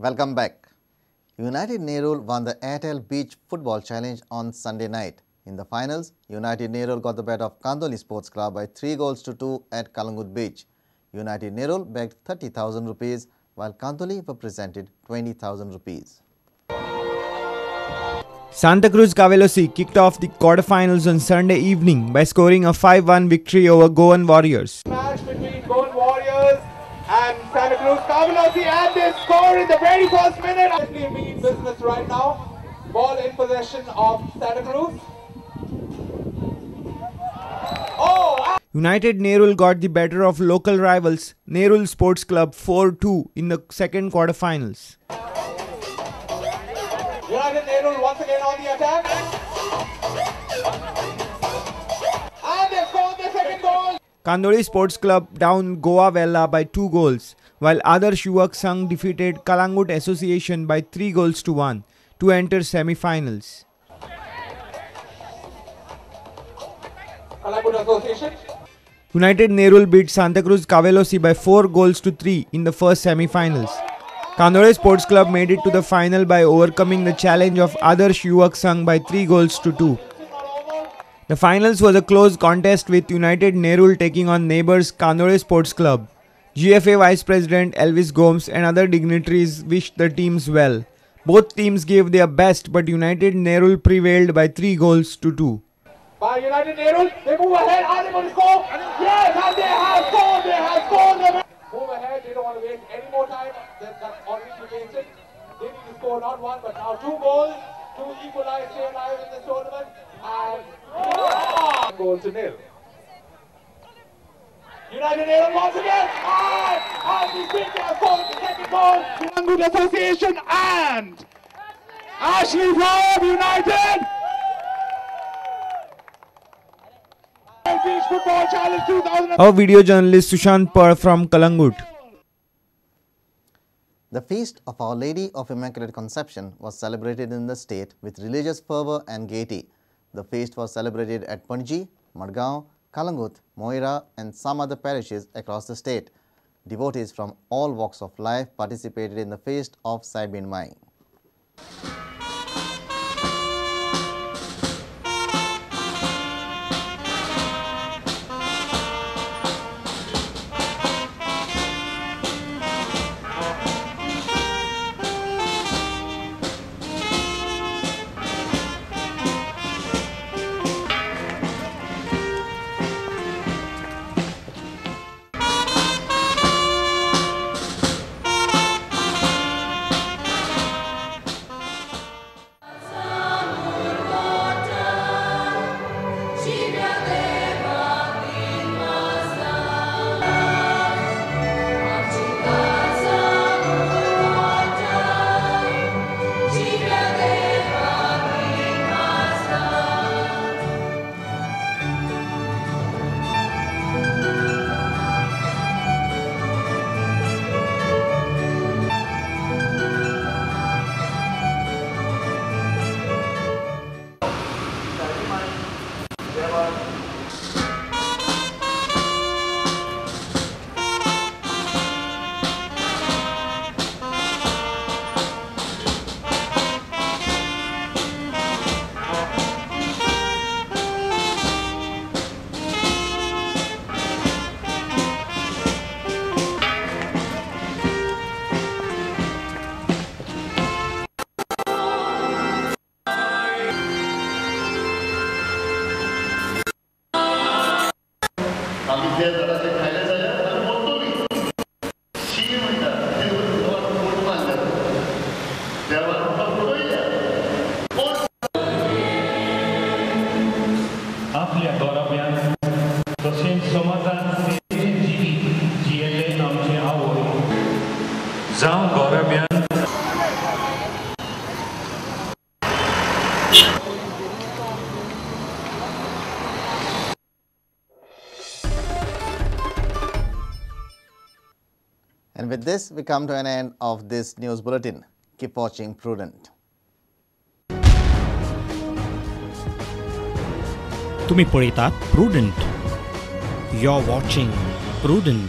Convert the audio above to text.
Welcome back. United Nerul won the Airtel Beach Football Challenge on Sunday night. In the finals, United Nerul got the better of Candolim Sports Club by 3 goals to 2 at Candolim Beach. United Nerul bagged 30,000 rupees while Candolim were presented 20,000 rupees. Santa Cruz Cavelosi kicked off the quarterfinals on Sunday evening by scoring a 5-1 victory over Goan Warriors. Match between Goan Warriors and Santa Cruz Cavelosi, and they score in the very first minute. Definitely mean business right now. Ball in possession of Santa Cruz. United Nerul got the better of local rivals Nerul Sports Club 4-2 in the second quarterfinals. United Nerul once again on the attack. And they scored the second goal. Candolim Sports Club downed Goa Vella by 2 goals, while Adarsh Yuvak Sangh defeated Kalangut Association by 3 goals to 1 to enter semi-finals. Kalangut Association. United Nerul beat Santa Cruz Cavelosi by 4 goals to 3 in the first semi-finals. Candolim Sports Club made it to the final by overcoming the challenge of Adarsh Yuvak Sangh by 3 goals to 2. The finals was a close contest with United Nerul taking on neighbours Candolim Sports Club. GFA Vice President Elvis Gomes and other dignitaries wished the teams well. Both teams gave their best, but United Nerul prevailed by 3 goals to 2. By United Nerul, they move ahead. Are they going to score? Yes, and they have scored. They have scored. Move ahead. They don't want to waste any more time. That's already wasted. They need to score not 1 but now 2 goals to equalize, stay alive in this tournament. And goal to nil. United Nerul once again. And we think they have scored the second goal. Kalangut Association and Ashley from United. Beach Football Challenge 2000. Our video journalist Sushant Par from Kalangut. The feast of Our Lady of Immaculate Conception was celebrated in the state with religious fervour and gaiety. The feast was celebrated at Panji, Madgaon, Kalangut, Moira and some other parishes across the state. Devotees from all walks of life participated in the feast of Saibin Mai. And with this, we come to an end of this news bulletin. Keep watching Prudent. तुम्ही पळयतात Prudent. You're watching Prudent.